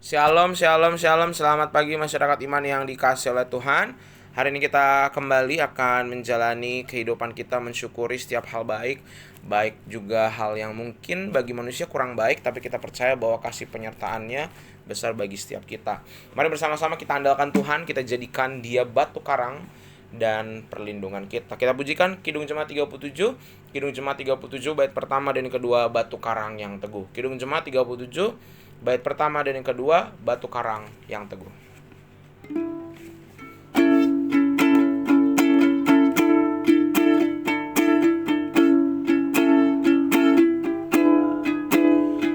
Shalom, shalom, shalom. Selamat pagi masyarakat iman yang dikasihi oleh Tuhan. Hari ini kita kembali akan menjalani kehidupan kita mensyukuri setiap hal baik. Baik juga hal yang mungkin bagi manusia kurang baik, tapi kita percaya bahwa kasih penyertaannya besar bagi setiap kita. Mari bersama-sama kita andalkan Tuhan, kita jadikan Dia batu karang dan perlindungan kita. Kita pujikan Kidung Jemaat 37, Kidung Jemaat 37 bait pertama dan kedua, batu karang yang teguh. Kidung Jemaat 37 bait pertama dan yang kedua, batu karang yang teguh.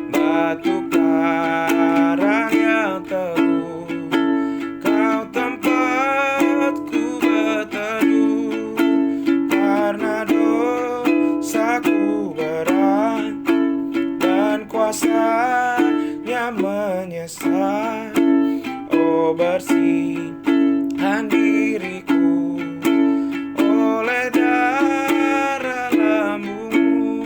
Batu karang yang teguh, kau tempatku berteduh, karena dosaku berat dan kuasanya menyesal. Oh, bersihkan diriku oleh darah lambungmu.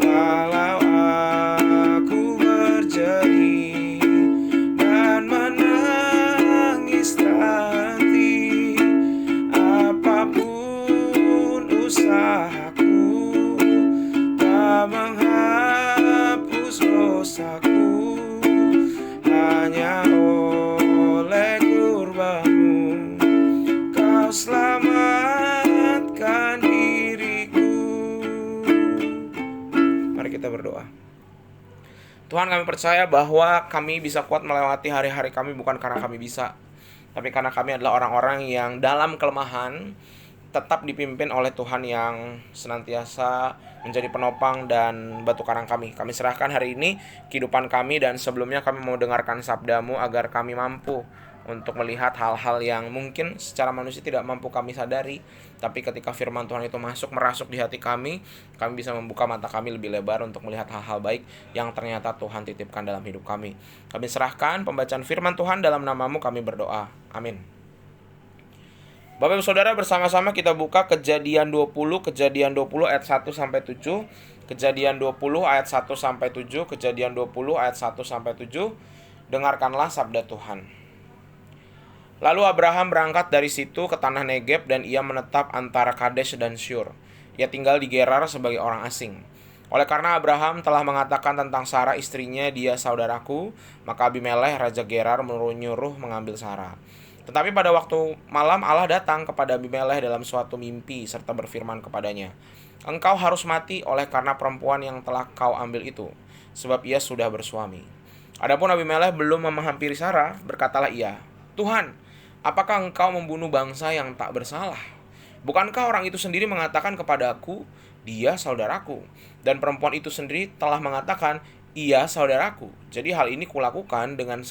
Walau aku berjerih dan menangis tak henti, apapun usahaku tak menghapus dosaku, hanya oleh kurbanmu kau selamatkan diriku. Mari kita berdoa. Tuhan, kami percaya bahwa kami bisa kuat melewati hari-hari kami bukan karena kami bisa, tapi karena kami adalah orang-orang yang dalam kelemahan tetap dipimpin oleh Tuhan yang senantiasa menjadi penopang dan batu karang kami. Kami serahkan hari ini kehidupan kami, dan sebelumnya kami mau dengarkan sabda-Mu agar kami mampu untuk melihat hal-hal yang mungkin secara manusia tidak mampu kami sadari. Tapi ketika firman Tuhan itu masuk, merasuk di hati kami bisa membuka mata kami lebih lebar untuk melihat hal-hal baik yang ternyata Tuhan titipkan dalam hidup kami. Kami serahkan pembacaan firman Tuhan dalam nama-Mu kami berdoa. Amin. Bapak Ibu Saudara, bersama-sama kita buka Kejadian 20 ayat 1 sampai 7. Kejadian 20 ayat 1 sampai 7, Kejadian 20 ayat 1 sampai 7. Dengarkanlah sabda Tuhan. Lalu Abraham berangkat dari situ ke tanah Negeb, dan ia menetap antara Kadesh dan Syur. Ia tinggal di Gerar sebagai orang asing. Oleh karena Abraham telah mengatakan tentang Sarah istrinya, dia saudaraku, maka Abimelekh raja Gerar menyuruh mengambil Sarah. Tetapi pada waktu malam Allah datang kepada Abimelekh dalam suatu mimpi serta berfirman kepadanya, "Engkau harus mati oleh karena perempuan yang telah kau ambil itu, sebab ia sudah bersuami." Adapun Abimelekh belum menghampiri Sarah, berkatalah ia, "Tuhan, apakah engkau membunuh bangsa yang tak bersalah? Bukankah orang itu sendiri mengatakan kepadaku, dia saudaraku, dan perempuan itu sendiri telah mengatakan, ia saudaraku. Jadi hal ini kulakukan dengan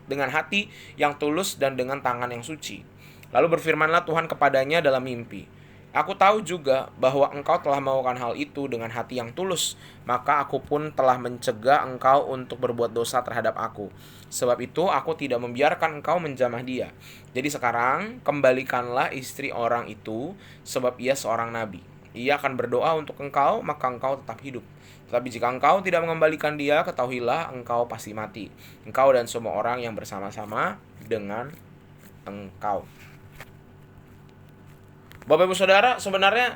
dengan hati yang tulus dan dengan tangan yang suci." Lalu berfirmanlah Tuhan kepadanya dalam mimpi, "Aku tahu juga bahwa engkau telah melakukan hal itu dengan hati yang tulus, maka aku pun telah mencegah engkau untuk berbuat dosa terhadap aku. Sebab itu aku tidak membiarkan engkau menjamah dia. Jadi sekarang kembalikanlah istri orang itu, sebab ia seorang nabi. Ia akan berdoa untuk engkau, maka engkau tetap hidup. Tetapi jika engkau tidak mengembalikan dia, ketahuilah engkau pasti mati, engkau dan semua orang yang bersama-sama dengan engkau." Bapak Ibu Saudara, sebenarnya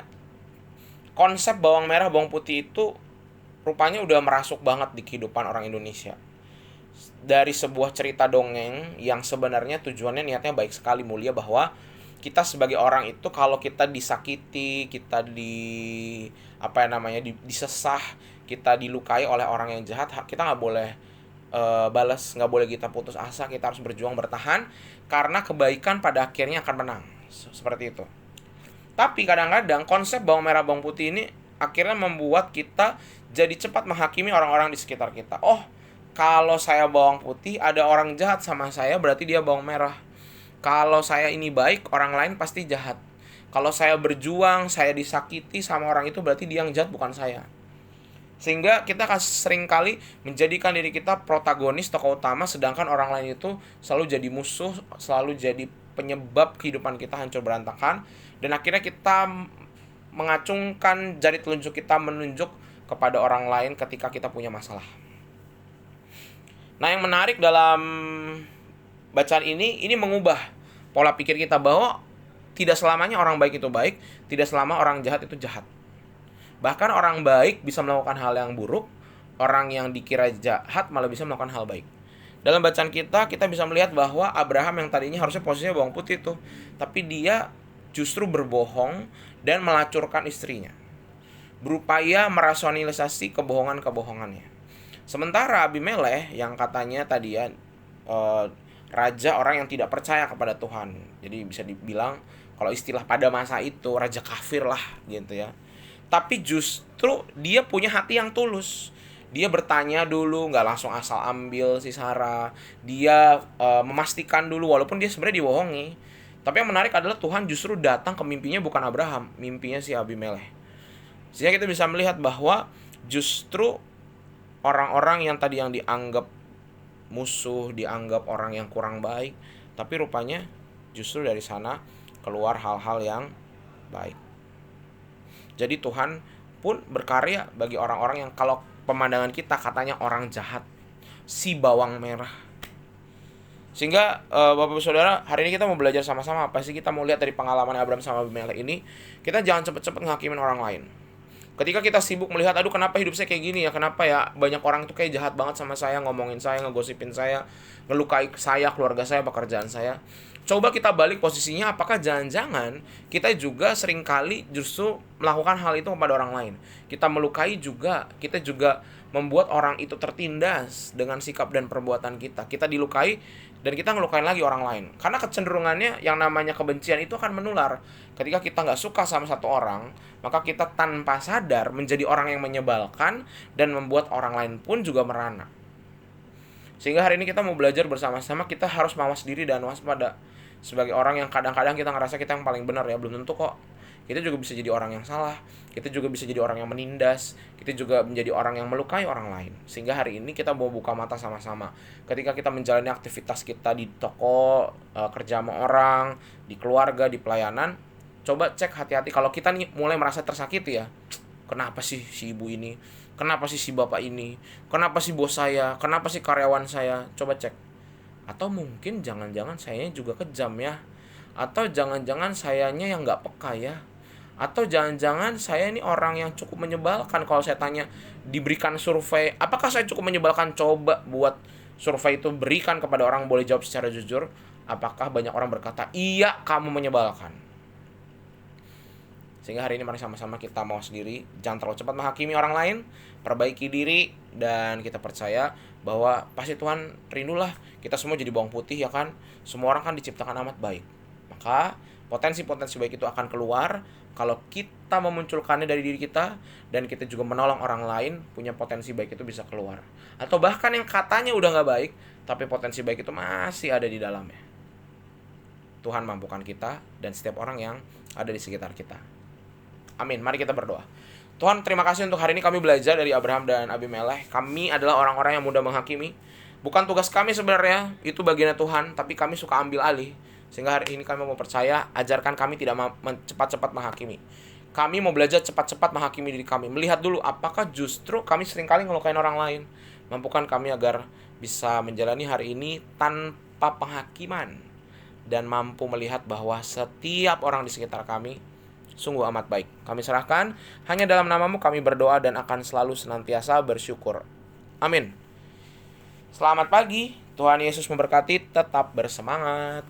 konsep bawang merah bawang putih itu rupanya udah merasuk banget di kehidupan orang Indonesia. Dari sebuah cerita dongeng yang sebenarnya tujuannya niatnya baik sekali, mulia, bahwa kita sebagai orang itu kalau kita disakiti, kita disesah, kita dilukai oleh orang yang jahat, kita nggak boleh balas, nggak boleh kita putus asa, kita harus berjuang bertahan karena kebaikan pada akhirnya akan menang. Seperti itu. Tapi kadang-kadang konsep bawang merah bawang putih ini akhirnya membuat kita jadi cepat menghakimi orang-orang di sekitar kita. Oh, kalau saya bawang putih, ada orang jahat sama saya, berarti dia bawang merah. Kalau saya ini baik, orang lain pasti jahat. Kalau saya berjuang, saya disakiti sama orang itu, berarti dia yang jahat, bukan saya. Sehingga kita seringkali menjadikan diri kita protagonis, tokoh utama, sedangkan orang lain itu selalu jadi musuh, selalu jadi penyebab kehidupan kita hancur berantakan. Dan akhirnya kita mengacungkan jari telunjuk kita menunjuk kepada orang lain ketika kita punya masalah. Nah, yang menarik dalam bacaan ini mengubah pola pikir kita bahwa tidak selamanya orang baik itu baik, tidak selama orang jahat itu jahat. Bahkan orang baik bisa melakukan hal yang buruk, orang yang dikira jahat malah bisa melakukan hal baik. Dalam bacaan kita bisa melihat bahwa Abraham yang tadinya harusnya posisinya bawang putih tuh, tapi dia justru berbohong dan melacurkan istrinya, berupaya merasionalisasi kebohongan-kebohongannya. Sementara Abimelekh yang katanya tadi ya raja orang yang tidak percaya kepada Tuhan. Jadi bisa dibilang kalau istilah pada masa itu raja kafir lah gitu ya. Tapi justru dia punya hati yang tulus. Dia bertanya dulu, nggak langsung asal ambil si Sarah. Dia memastikan dulu walaupun dia sebenarnya dibohongi. Tapi yang menarik adalah Tuhan justru datang ke mimpinya bukan Abraham, mimpinya si Abimelekh. Sehingga kita bisa melihat bahwa justru orang-orang yang tadi yang dianggap musuh, dianggap orang yang kurang baik, tapi rupanya justru dari sana keluar hal-hal yang baik. Jadi Tuhan pun berkarya bagi orang-orang yang kalau pemandangan kita katanya orang jahat, si bawang merah. Sehingga Bapak Saudara, hari ini kita mau belajar sama-sama apa sih, kita mau lihat dari pengalaman Abraham sama Abimelekh ini. Kita jangan cepet-cepet ngehakimin orang lain. Ketika kita sibuk melihat, aduh kenapa hidup saya kayak gini ya, kenapa ya banyak orang tuh kayak jahat banget sama saya, ngomongin saya, ngegosipin saya, ngelukai saya, keluarga saya, pekerjaan saya. Coba kita balik posisinya, apakah jangan-jangan kita juga seringkali justru melakukan hal itu kepada orang lain. Kita melukai juga, kita juga membuat orang itu tertindas dengan sikap dan perbuatan kita. Kita dilukai dan kita ngelukain lagi orang lain. Karena kecenderungannya yang namanya kebencian itu akan menular. Ketika kita nggak suka sama satu orang, maka kita tanpa sadar menjadi orang yang menyebalkan dan membuat orang lain pun juga merana. Sehingga hari ini kita mau belajar bersama-sama, kita harus mawas diri dan waspada. Sebagai orang yang kadang-kadang kita ngerasa kita yang paling benar ya, belum tentu kok. Kita juga bisa jadi orang yang salah, kita juga bisa jadi orang yang menindas, kita juga menjadi orang yang melukai orang lain. Sehingga hari ini kita mau buka mata sama-sama. Ketika kita menjalani aktivitas kita di toko, kerja sama orang, di keluarga, di pelayanan, coba cek hati-hati kalau kita nih mulai merasa tersakiti ya. Kenapa sih si ibu ini? Kenapa sih si bapak ini? Kenapa sih bos saya? Kenapa sih karyawan saya? Coba cek. Atau mungkin jangan-jangan sayanya juga kejam ya. Atau jangan-jangan sayanya yang gak peka ya. Atau jangan-jangan saya ini orang yang cukup menyebalkan. Kalau saya tanya, diberikan survei, apakah saya cukup menyebalkan? Coba buat survei itu berikan kepada orang, boleh jawab secara jujur. Apakah banyak orang berkata, iya kamu menyebalkan. Sehingga hari ini mari sama-sama kita mawas diri, jangan terlalu cepat menghakimi orang lain, perbaiki diri, dan kita percaya bahwa pasti Tuhan rindulah kita semua jadi bawang putih ya kan. Semua orang kan diciptakan amat baik. Maka potensi-potensi baik itu akan keluar kalau kita memunculkannya dari diri kita, dan kita juga menolong orang lain, punya potensi baik itu bisa keluar. Atau bahkan yang katanya udah gak baik, tapi potensi baik itu masih ada di dalamnya. Tuhan mampukan kita dan setiap orang yang ada di sekitar kita. Amin. Mari kita berdoa. Tuhan, terima kasih untuk hari ini kami belajar dari Abraham dan Abimelekh. Kami adalah orang-orang yang mudah menghakimi. Bukan tugas kami sebenarnya, itu bagiannya Tuhan, tapi kami suka ambil alih. Sehingga hari ini kami mau percaya, ajarkan kami tidak cepat-cepat menghakimi. Kami mau belajar cepat-cepat menghakimi diri kami. Melihat dulu apakah justru kami seringkali ngelukain orang lain. Mampukan kami agar bisa menjalani hari ini tanpa penghakiman. Dan mampu melihat bahwa setiap orang di sekitar kami sungguh amat baik. Kami serahkan, hanya dalam namamu kami berdoa dan akan selalu senantiasa bersyukur. Amin. Selamat pagi, Tuhan Yesus memberkati, tetap bersemangat.